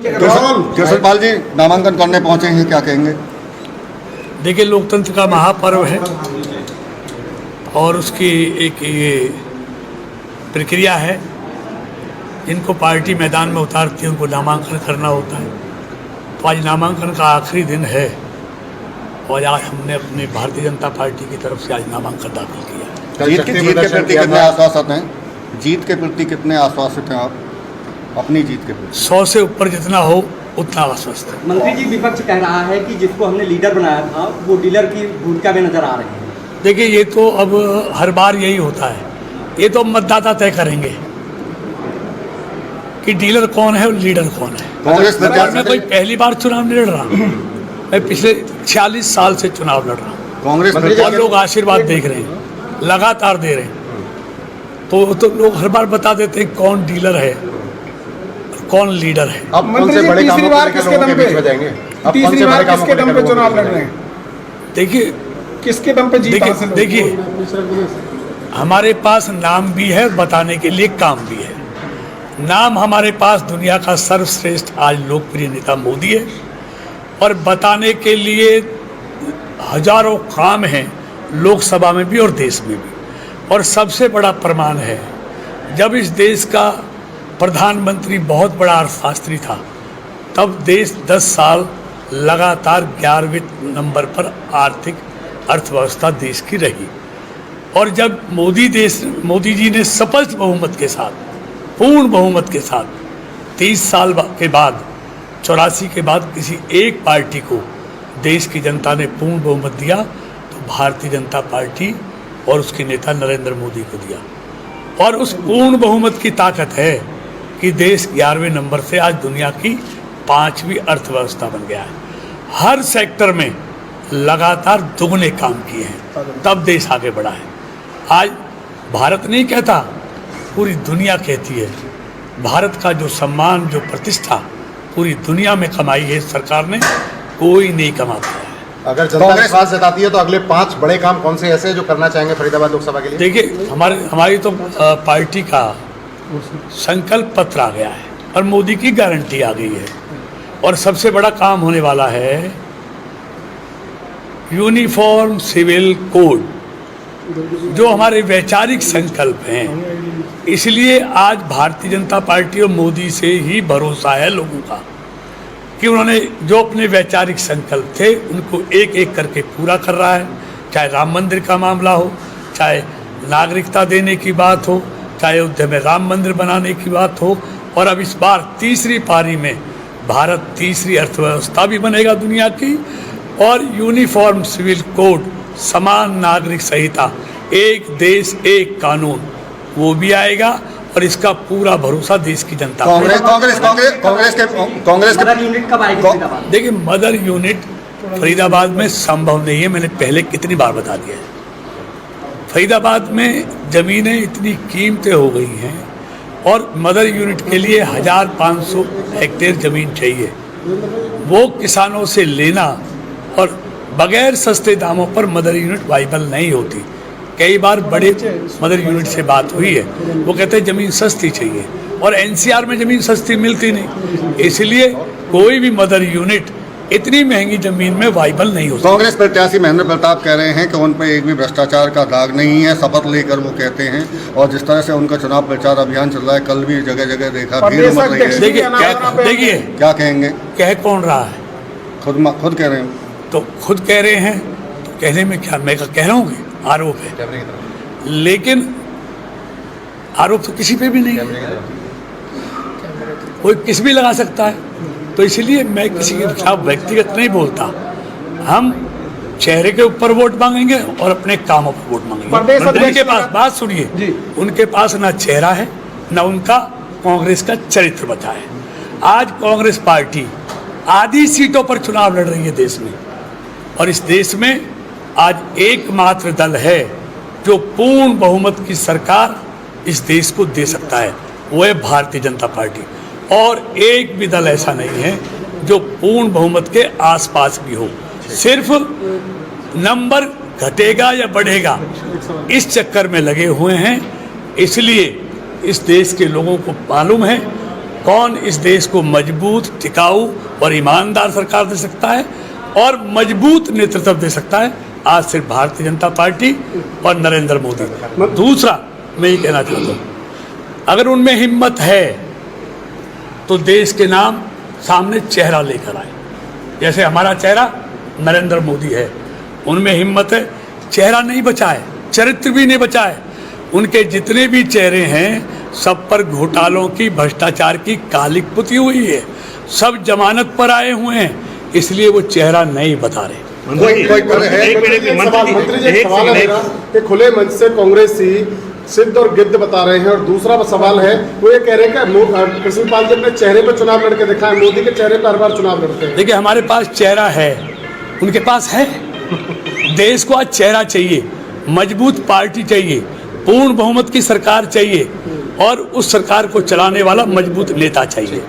केशरपाल जी नामांकन करने पहुंचे हैं, क्या कहेंगे? देखिए, लोकतंत्र का महापर्व है और उसकी एक ये प्रक्रिया है। जिनको पार्टी मैदान में उतारती है उनको नामांकन करना होता है। तो आज नामांकन का आखिरी दिन है और आज हमने अपने भारतीय जनता पार्टी की तरफ से आज नामांकन दाखिल किया। जीत के प्रति कितने आश्वासित हैं? जीत के प्रति कितने आश्वासित हैं आप अपनी जीत के प्रति? 100 से ऊपर जितना हो उतना आश्वस्त है। मंत्री जी, विपक्ष कह रहा है कि जिसको हमने लीडर बनाया था वो डीलर की भूमिका में नजर आ रहे हैं। देखिए, ये तो अब हर बार यही होता है। ये तो मतदाता तय करेंगे कि डीलर कौन है और लीडर कौन है। कांग्रेस मैं कोई पहली बार चुनाव नहीं लड़ रहा, मैं पिछले 46 साल से चुनाव लड़ रहा हूँ। कांग्रेस और लोग आशीर्वाद देख रहे हैं, लगातार दे रहे हैं। तो लोग हर बार बता देते हैं कौन डीलर है कौन लीडर है। अब मंत्री जी तीसरी बार किसके दम पे बजाएंगे? अब तीसरी बार किसके दम पे चुनाव लड़ रहे हैं? देखिए, किसके दम पे जीत हासिल होगी? देखिए, हमारे पास नाम भी है और बताने के लिए काम भी है। नाम हमारे पास दुनिया का सर्वश्रेष्ठ आज लोकप्रिय नेता मोदी है और बताने के लिए हजारों काम हैं लोकसभा में भी और देश में भी। और सबसे बड़ा प्रमाण है, जब इस देश का प्रधानमंत्री बहुत बड़ा अर्थशास्त्री था तब देश 10 साल लगातार 11वें नंबर पर आर्थिक अर्थव्यवस्था देश की रही। और जब मोदी जी ने स्पष्ट बहुमत के साथ, पूर्ण बहुमत के साथ 30 साल के बाद 84 के बाद किसी एक पार्टी को देश की जनता ने पूर्ण बहुमत दिया तो भारतीय जनता पार्टी और उसके नेता नरेंद्र मोदी को दिया। और उस पूर्ण बहुमत की ताकत है कि देश 11वें नंबर से आज दुनिया की 5वीं अर्थव्यवस्था बन गया है। हर सेक्टर में लगातार दुगने काम किए हैं, तब देश आगे बढ़ा है। आज भारत नहीं कहता, पूरी दुनिया कहती है। भारत का जो सम्मान, जो प्रतिष्ठा पूरी दुनिया में कमाई है सरकार ने, कोई नहीं कमाता है। अगर जनता विश्वास जताती है तो अगले 5 बड़े काम कौन से ऐसे जो करना चाहेंगे फरीदाबाद लोकसभा के लिए? देखिए, हमारी तो पार्टी का संकल्प पत्र आ गया है और मोदी की गारंटी आ गई है। और सबसे बड़ा काम होने वाला है यूनिफॉर्म सिविल कोड, जो हमारे वैचारिक संकल्प हैं। इसलिए आज भारतीय जनता पार्टी और मोदी से ही भरोसा है लोगों का कि उन्होंने जो अपने वैचारिक संकल्प थे उनको एक एक करके पूरा कर रहा है। चाहे राम मंदिर का मामला हो, चाहे नागरिकता देने की बात हो, चाहे अयोध्या में राम मंदिर बनाने की बात हो। और अब इस बार तीसरी पारी में भारत तीसरी अर्थव्यवस्था भी बनेगा दुनिया की। और यूनिफॉर्म सिविल कोड, समान नागरिक संहिता, एक देश एक कानून, वो भी आएगा। और इसका पूरा भरोसा देश की जनता कांग्रेस मदर यूनिट कब आएगी फरीदाबाद? देखिए, मदर यूनिट फरीदाबाद में संभव नहीं है। मैंने पहले कितनी बार बता दिया है। फरीदाबाद में ज़मीनें इतनी कीमतें हो गई हैं और मदर यूनिट के लिए 1500 हेक्टेयर ज़मीन चाहिए। वो किसानों से लेना और बगैर सस्ते दामों पर मदर यूनिट वाइबल नहीं होती। कई बार बड़े मदर यूनिट से बात हुई है, वो कहते हैं ज़मीन सस्ती चाहिए और एनसीआर में ज़मीन सस्ती मिलती नहीं। इसलिए कोई भी मदर यूनिट इतनी महंगी जमीन में वाइबल नहीं हो सकती। कांग्रेस प्रत्याशी महेंद्र प्रताप कह रहे हैं कि उन पर एक भी भ्रष्टाचार का दाग नहीं है, शपथ लेकर वो कहते हैं। और जिस तरह से उनका चुनाव प्रचार अभियान चल रहा है, कल भी जगह जगह देखा भीड़ उमड़ रही है। देखिए, क्या कहेंगे? कह कौन रहा है? खुद कह रहे हैं। तो खुद कह रहे हैं तो कहने में क्या, मैं कह रहा हूँ कि आरोप है, लेकिन आरोप तो किसी पे भी नहीं है, कोई किस भी लगा सकता है। तो इसलिए मैं किसी के खिलाफ व्यक्तिगत नहीं बोलता। हम चेहरे के ऊपर वोट मांगेंगे और अपने कामों पर वोट मांगेंगे। उनके पास, बात सुनिए, उनके पास ना चेहरा है ना उनका कांग्रेस का चरित्र बचा है। आज कांग्रेस पार्टी आधी सीटों पर चुनाव लड़ रही है देश में, और इस देश में आज एकमात्र दल है जो पूर्ण बहुमत की सरकार इस देश को दे सकता है, वो है भारतीय जनता पार्टी। और एक भी दल ऐसा नहीं है जो पूर्ण बहुमत के आसपास भी हो। सिर्फ नंबर घटेगा या बढ़ेगा इस चक्कर में लगे हुए हैं। इसलिए इस देश के लोगों को मालूम है कौन इस देश को मजबूत, टिकाऊ और ईमानदार सरकार दे सकता है और मजबूत नेतृत्व दे सकता है, आज सिर्फ भारतीय जनता पार्टी और नरेंद्र मोदी। दूसरा मैं ये कहना चाहता हूँ, अगर उनमें हिम्मत है तो देश के नाम सामने चेहरा लेकर आए। जैसे हमारा चेहरा नरेंद्र मोदी है, उनमें हिम्मत है, चेहरा नहीं बचाए, चरित्र भी नहीं बचाए। उनके जितने भी चेहरे हैं सब पर घोटालों की, भ्रष्टाचार की कालिक पुती हुई है, सब जमानत पर आए हुए हैं, इसलिए वो चेहरा नहीं बता रहे। कोई मंत्री जी एक सवाल है मेरा कि खुले मंच से कांग्रेस ही सिद्ध और गिद्ध बता रहे हैं, और दूसरा सवाल है वो ये कह रहे हैं कि कृष्णपाल जी अपने चेहरे पर चुनाव लड़के दिखाएं, मोदी के चेहरे पर हर बार चुनाव लड़ते हैं। देखिए, हमारे पास चेहरा है, उनके पास है। देश को आज चेहरा चाहिए, मजबूत पार्टी चाहिए, पूर्ण बहुमत की सरकार चाहिए और उस सरकार को चलाने वाला मजबूत नेता चाहिए।